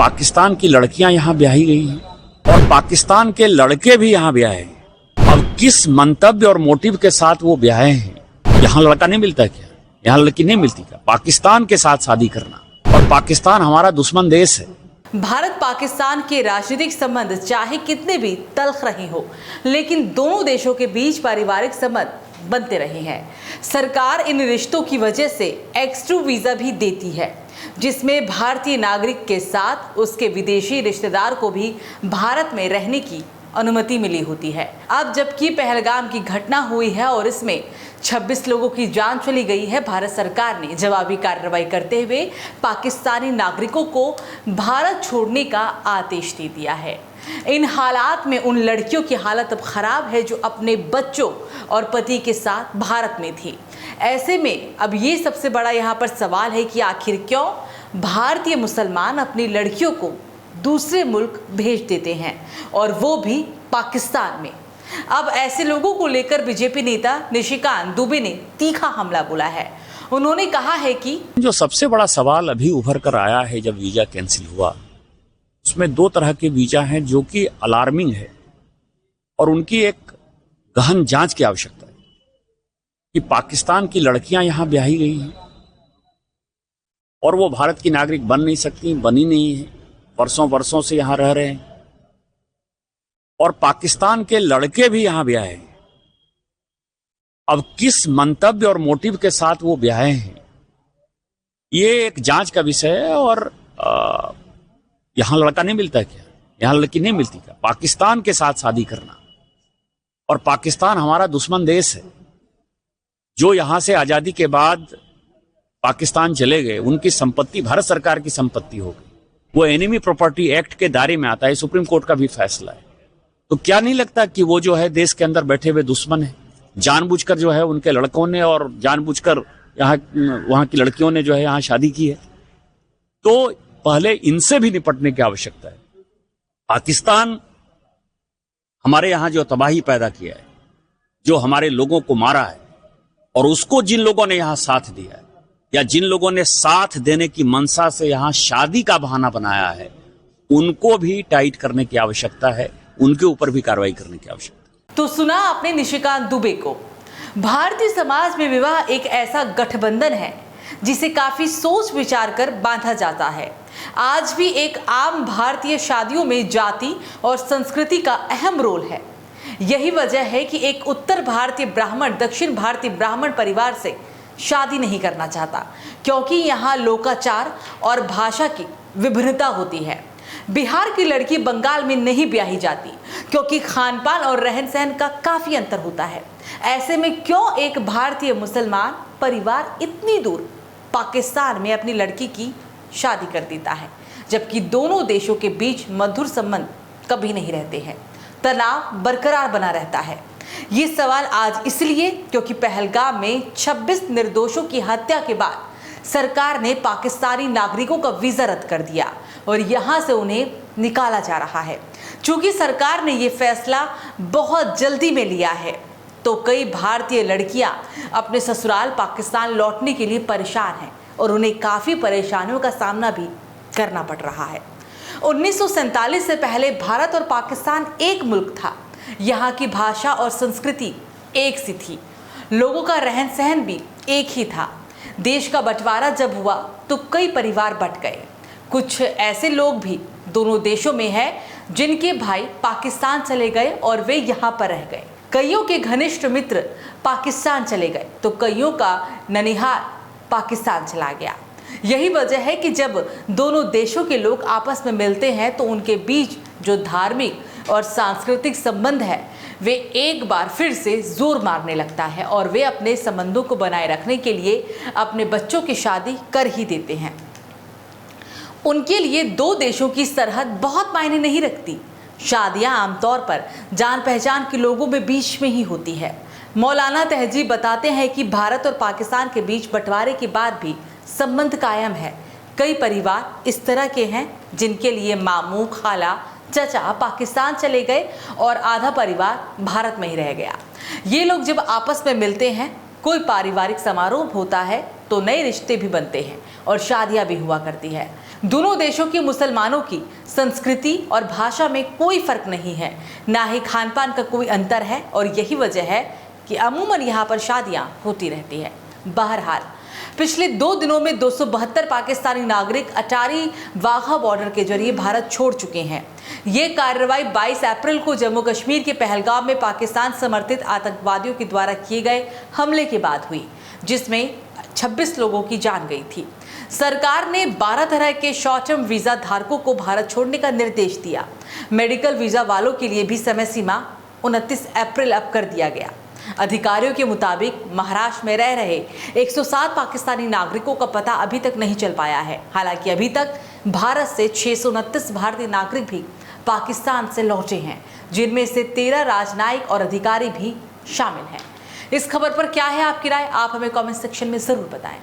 पाकिस्तान की लड़कियां यहाँ ब्याही गई हैं और पाकिस्तान के लड़के भी यहाँ ब्याहे हैं। अब किस मंतव्य और मोटिव के साथ वो ब्याहे हैं? यहाँ लड़का नहीं मिलता क्या? यहाँ लड़की नहीं मिलती क्या? पाकिस्तान के साथ शादी करना, और पाकिस्तान हमारा दुश्मन देश है। भारत पाकिस्तान के राजनीतिक संबंध चाहे कितने भी तल्ख रहे हो, लेकिन दोनों देशों के बीच पारिवारिक संबंध बनते रहे हैं। सरकार इन रिश्तों की वजह से एक्स-2 वीजा भी देती है, जिसमें भारतीय नागरिक के साथ उसके विदेशी रिश्तेदार को भी भारत में रहने की अनुमति मिली होती है। अब जबकि पहलगाम की घटना हुई है और इसमें 26 लोगों की जान चली गई है, भारत सरकार ने जवाबी कार्रवाई करते हुए पाकिस्तानी नागरिकों को भारत छोड़ने का आदेश दे दिया है। इन हालात में उन लड़कियों की हालत अब खराब है जो अपने बच्चों और पति के साथ भारत में थी। ऐसे में अब ये सबसे बड़ा यहाँ पर सवाल है कि आखिर क्यों भारतीय मुसलमान अपनी लड़कियों को दूसरे मुल्क भेज देते हैं, और वो भी पाकिस्तान में। अब ऐसे लोगों को लेकर बीजेपी नेता निशिकांत दुबे ने तीखा हमला बोला है। उन्होंने कहा है कि जो सबसे बड़ा सवाल अभी उभर कर आया है जब वीजा कैंसिल हुआ, उसमें दो तरह के वीजा हैं जो कि अलार्मिंग है और उनकी एक गहन जांच की आवश्यकता है कि पाकिस्तान की लड़कियां यहां ब्याही गई हैं और वो भारत की नागरिक बन नहीं सकती, बनी नहीं है, वर्षों से यहां रह रहे हैं, और पाकिस्तान के लड़के भी यहां ब्याहे हैं। अब किस मंतव्य और मोटिव के साथ वो ब्याहे हैं, ये एक जांच का विषय है। और यहां लड़का नहीं मिलता क्या? यहां लड़की नहीं मिलती क्या? पाकिस्तान के साथ शादी करना, और पाकिस्तान हमारा दुश्मन देश है। जो यहां से आजादी के बाद पाकिस्तान चले गए, उनकी संपत्ति भारत सरकार की संपत्ति हो गई, वो एनिमी प्रॉपर्टी एक्ट के दायरे में आता है। सुप्रीम कोर्ट का भी फैसला है। तो क्या नहीं लगता कि वो जो है देश के अंदर बैठे हुए दुश्मन है? जानबूझकर जो है उनके लड़कों ने और जानबूझकर यहाँ वहां की लड़कियों ने जो है यहाँ शादी की है। तो पहले इनसे भी निपटने की आवश्यकता है। पाकिस्तान हमारे यहां जो तबाही पैदा किया है, जो हमारे लोगों को मारा है, और उसको जिन लोगों ने यहां साथ दिया है या जिन लोगों ने साथ देने की मंशा से यहां शादी का बहाना बनाया है, उनको भी टाइट करने की आवश्यकता है, उनके ऊपर भी कार्रवाई करने की आवश्यकता है। तो सुना आपने निशिकांत दुबे को। भारतीय समाज में विवाह एक ऐसा गठबंधन है जिसे काफी सोच विचार कर बांधा जाता है। आज भी एक आम भारतीय शादियों में जाति और संस्कृति का अहम रोल है। यही वजह है कि एक उत्तर भारतीय ब्राह्मण दक्षिण भारतीय ब्राह्मण परिवार से शादी नहीं करना चाहता, क्योंकि यहाँ लोकाचार और भाषा की विभिन्नता होती है। बिहार की लड़की बंगाल में नहीं ब्याही जाती, क्योंकि खान पान और रहन सहन का काफी अंतर होता है। ऐसे में क्यों एक भारतीय मुसलमान परिवार इतनी दूर पाकिस्तान में अपनी लड़की की शादी कर देता है, जबकि दोनों देशों के बीच मधुर संबंध कभी नहीं रहते हैं, तनाव बरकरार बना रहता है। ये सवाल आज इसलिए क्योंकि पहलगाम में 26 निर्दोषों की हत्या के बाद सरकार ने पाकिस्तानी नागरिकों का वीजा रद्द कर दिया और यहां से उन्हें निकाला जा रहा है। चूंकि सरकार ने ये फैसला बहुत जल्दी में लिया है, तो कई भारतीय लड़कियां अपने ससुराल पाकिस्तान लौटने के लिए परेशान हैं और उन्हें काफी परेशानियों का सामना भी करना पड़ रहा है। 1947 से पहले भारत और पाकिस्तान एक मुल्क था। यहाँ की भाषा और संस्कृति एक सी थी, लोगों का रहन सहन भी एक ही था। देश का बंटवारा जब हुआ तो कई परिवार बंट गए। कुछ ऐसे लोग भी दोनों देशों में हैं जिनके भाई पाकिस्तान चले गए और वे यहाँ पर रह गए। कईयों के घनिष्ठ मित्र पाकिस्तान चले गए तो कईयों का ननिहाल पाकिस्तान चला गया। यही वजह है कि जब दोनों देशों के लोग आपस में मिलते हैं तो उनके बीच जो धार्मिक और सांस्कृतिक संबंध है, वे एक बार फिर से जोर मारने लगता है और वे अपने संबंधों को बनाए रखने के लिए अपने बच्चों की शादी कर ही देते हैं। उनके लिए दो देशों की सरहद बहुत मायने नहीं रखती। शादियां आमतौर पर जान पहचान के लोगों में बीच में ही होती है। मौलाना तहजीब बताते हैं कि भारत और पाकिस्तान के बीच बंटवारे के बाद भी संबंध कायम है। कई परिवार इस तरह के हैं जिनके लिए मामू, खाला, चचा पाकिस्तान चले गए और आधा परिवार भारत में ही रह गया। ये लोग जब आपस में मिलते हैं, कोई पारिवारिक समारोह होता है तो नए रिश्ते भी बनते हैं और शादियां भी हुआ करती है। दोनों देशों के मुसलमानों की संस्कृति और भाषा में कोई फर्क नहीं है, ना ही खान पान का कोई अंतर है और यही वजह है कि अमूमन यहाँ पर शादियाँ होती रहती है। बहरहाल पिछले 2 दिनों में 272 पाकिस्तानी नागरिक अटारी वाघा बॉर्डर के जरिए भारत छोड़ चुके हैं। ये कार्रवाई 22 अप्रैल को जम्मू कश्मीर के पहलगाम में पाकिस्तान समर्थित आतंकवादियों के द्वारा किए गए हमले के बाद हुई, जिसमें 26 लोगों की जान गई थी। सरकार ने 12 तरह के शॉर्ट टर्म वीजा धारकों को भारत छोड़ने का निर्देश दिया। मेडिकल वीजा वालों के लिए भी समय सीमा 29 अप्रैल अब कर दिया गया। अधिकारियों के मुताबिक महाराष्ट्र में रह रहे 107 पाकिस्तानी नागरिकों का पता अभी तक नहीं चल पाया है। हालांकि अभी तक भारत से 629 भारतीय नागरिक भी पाकिस्तान से लौटे हैं, जिनमें से 13 राजनयिक और अधिकारी भी शामिल हैं। इस खबर पर क्या है आपकी राय? आप हमें कमेंट सेक्शन में जरूर बताएं।